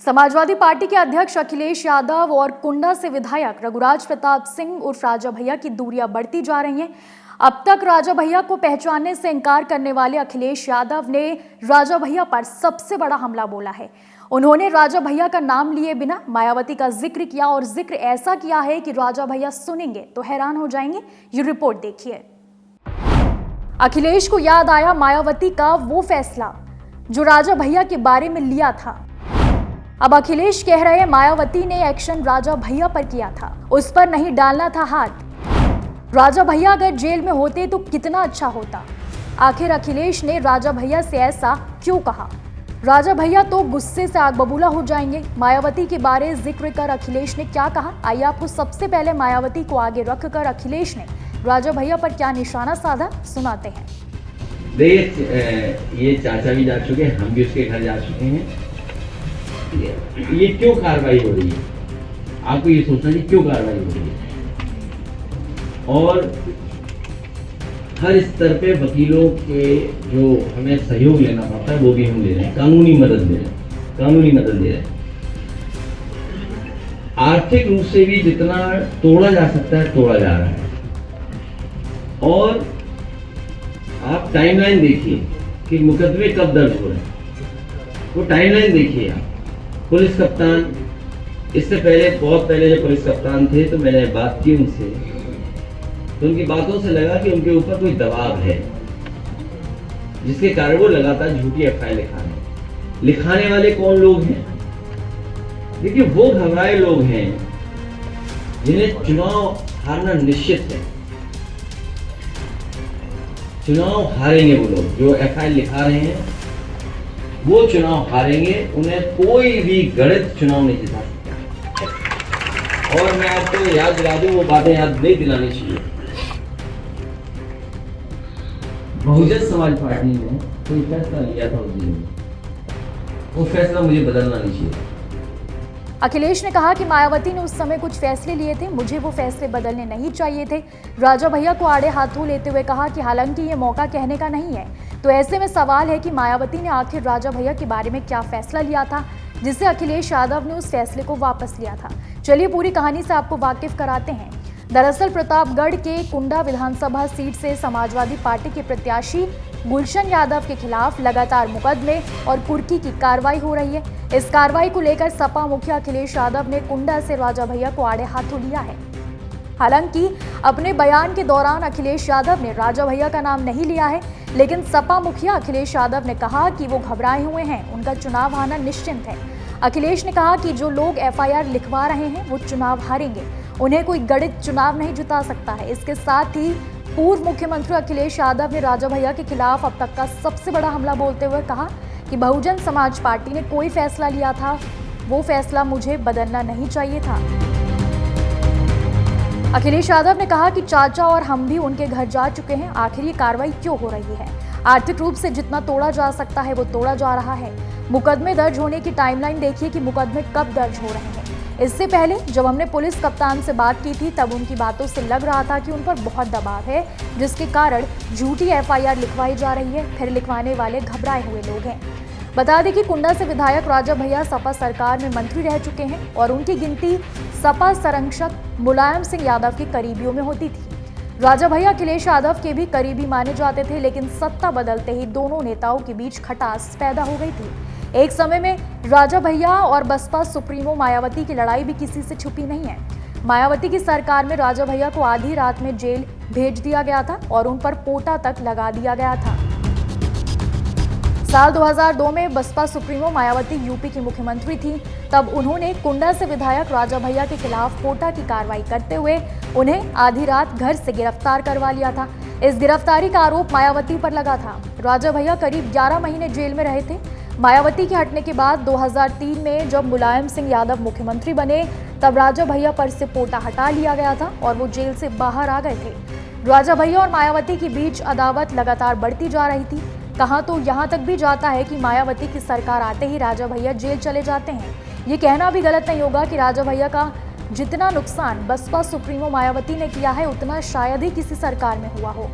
Samajwadi party के अध्यक्ष अखिलेश यादव और कुंडा से विधायक रघुराज प्रताप सिंह उर्फ राजा भैया की दूरियां बढ़ती जा रही हैं। अब तक राजा भैया को पहचानने से इनकार करने वाले अखिलेश यादव ने राजा भैया पर सबसे बड़ा हमला बोला है। उन्होंने राजा भैया का नाम लिए बिना मायावती का जिक्र किया और जिक्र ऐसा किया है कि राजा भैया सुनेंगे तो हैरान हो जाएंगे। ये रिपोर्ट देखिए। अखिलेश को याद आया मायावती का वो फैसला जो राजा भैया के बारे में लिया था। अब अखिलेश कह रहे मायावती ने एक्शन राजा भैया पर किया था, उस पर नहीं डालना था हाथ। राजा भैया अगर जेल में होते तो कितना अच्छा होता। आखिर अखिलेश ने राजा भैया से ऐसा क्यों कहा? राजा भैया तो गुस्से से आग बबूला हो जाएंगे। मायावती के बारे जिक्र कर अखिलेश ने क्या कहा, आइए आपको सबसे पहले मायावती को आगे रखकर अखिलेश ने राजा भैया पर क्या निशाना साधा सुनाते हैं। ये चाचा भी जा चुके हैं, हम भी उसके घर जा चुके हैं। ये क्यों कार्रवाई हो रही है, आपको ये सोचना चाहिए क्यों कार्रवाई हो रही है। और हर स्तर पे वकीलों के जो हमें सहयोग लेना पड़ता है वो भी हम ले रहे हैं, कानूनी मदद दे रहे हैं। आर्थिक रूप से भी जितना तोड़ा जा सकता है तोड़ा जा रहा है। और आप टाइमलाइन देखिए कि मुकदमे कब दर्ज हो रहे हैं, वो टाइमलाइन देखिए आप। पुलिस कप्तान, इससे पहले बहुत पहले जो पुलिस कप्तान थे तो मैंने बात की उनसे, तो उनकी बातों से लगा कि उनके ऊपर कोई दबाव है जिसके कारण वो लगातार झूठी एफआईआर लिखाने वाले कौन लोग हैं? देखिए, वो घबराए लोग हैं जिन्हें चुनाव हारना निश्चित है। चुनाव हारेंगे वो लोग जो एफआईआर लिखा रहे हैं, वो चुनाव हारेंगे। उन्हें कोई भी गणित चुनाव नहीं जिता सकता। और मैं आपको याद दिला दूं, वो बातें याद नहीं दिलानी चाहिए। बहुजन समाज पार्टी ने कोई फैसला लिया था उस दिन में, वो फैसला मुझे बदलना नहीं चाहिए। अखिलेश ने कहा कि मायावती ने उस समय कुछ फैसले लिए थे, मुझे वो फैसले बदलने नहीं चाहिए थे। राजा भैया को आड़े हाथों लेते हुए कहा कि हालांकि ये मौका कहने का नहीं है, तो ऐसे में सवाल है कि मायावती ने आखिर राजा भैया के बारे में क्या फैसला लिया था जिससे अखिलेश यादव ने उस फैसले को वापस लिया था। चलिए पूरी कहानी से आपको वाकिफ कराते हैं। दरअसल प्रतापगढ़ के कुंडा विधानसभा सीट से समाजवादी पार्टी के प्रत्याशी गुलशन यादव के खिलाफ लगातार मुकदमे और कुर्की की कार्रवाई हो रही है। इस कार्रवाई को लेकर सपा मुखिया अखिलेश यादव ने कुंडा से राजा भैया को आड़े हाथों लिया है। हालांकि अपने बयान के दौरान अखिलेश यादव ने राजा भैया का नाम नहीं लिया है, लेकिन सपा मुखिया अखिलेश यादव ने कहा कि वो घबराए हुए हैं, उनका चुनाव हारना निश्चित है। अखिलेश ने कहा कि जो लोग एफआईआर लिखवा रहे हैं वो चुनाव हारेंगे, उन्हें कोई गणित चुनाव नहीं जिता सकता है। इसके साथ ही पूर्व मुख्यमंत्री अखिलेश यादव ने राजा भैया के खिलाफ अब तक का सबसे बड़ा हमला बोलते हुए कहा कि बहुजन समाज पार्टी ने कोई फैसला लिया था, वो फैसला मुझे बदलना नहीं चाहिए था। अखिलेश यादव ने कहा कि चाचा और हम भी उनके घर जा चुके हैं, आखिर ये कार्रवाई क्यों हो रही है? आर्थिक रूप से जितना तोड़ा जा सकता है वो तोड़ा जा रहा है। मुकदमे दर्ज होने की टाइमलाइन देखिए कि मुकदमे कब दर्ज हो रहे हैं। इससे पहले जब हमने पुलिस कप्तान से बात की थी तब उनकी बातों से लग रहा था कि उन पर बहुत दबाव है, जिसके कारण झूठी एफआईआर लिखवाई जा रही है। फिर लिखवाने वाले घबराए हुए लोग हैं। बता दें कि कुंडा से विधायक राजा भैया सपा सरकार में मंत्री रह चुके हैं और उनकी गिनती सपा संरक्षक मुलायम सिंह यादव के करीबियों में होती थी। राजा भैया अखिलेश यादव के भी करीबी माने जाते थे, लेकिन सत्ता बदलते ही दोनों नेताओं के बीच खटास पैदा हो गई थी। एक समय में राजा भैया और बसपा सुप्रीमो मायावती की लड़ाई भी किसी से छुपी नहीं है। मायावती की सरकार में राजा भैया को आधी रात में जेल भेज दिया गया था और उन पर पोटा तक लगा दिया गया था। साल 2002 में बसपा सुप्रीमो मायावती यूपी की मुख्यमंत्री थी, तब उन्होंने कुंडा से विधायक राजा भैया के खिलाफ पोटा की कार्रवाई करते हुए उन्हें आधी रात घर से गिरफ्तार करवा लिया था। इस गिरफ्तारी का आरोप मायावती पर लगा था। राजा भैया करीब 11 महीने जेल में रहे थे। मायावती के हटने के बाद 2003 में जब मुलायम सिंह यादव मुख्यमंत्री बने तब राजा भैया पर से पोटा हटा लिया गया था और वो जेल से बाहर आ गए थे। राजा भैया और मायावती के बीच अदावत लगातार बढ़ती जा रही थी। कहा तो यहाँ तक भी जाता है कि मायावती की सरकार आते ही राजा भैया जेल चले जाते हैं। ये कहना भी गलत नहीं होगा कि राजा भैया का जितना नुकसान बसपा सुप्रीमो मायावती ने किया है उतना शायद ही किसी सरकार में हुआ हो।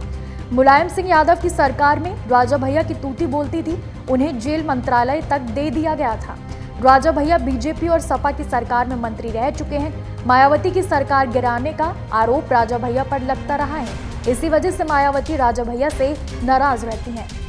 मुलायम सिंह यादव की सरकार में राजा भैया की तूती बोलती थी, उन्हें जेल मंत्रालय तक दे दिया गया था। राजा भैया बीजेपी और सपा की सरकार में मंत्री रह चुके हैं। मायावती की सरकार गिराने का आरोप राजा भैया पर लगता रहा है। इसी वजह से मायावती राजा भैया से नाराज रहती हैं।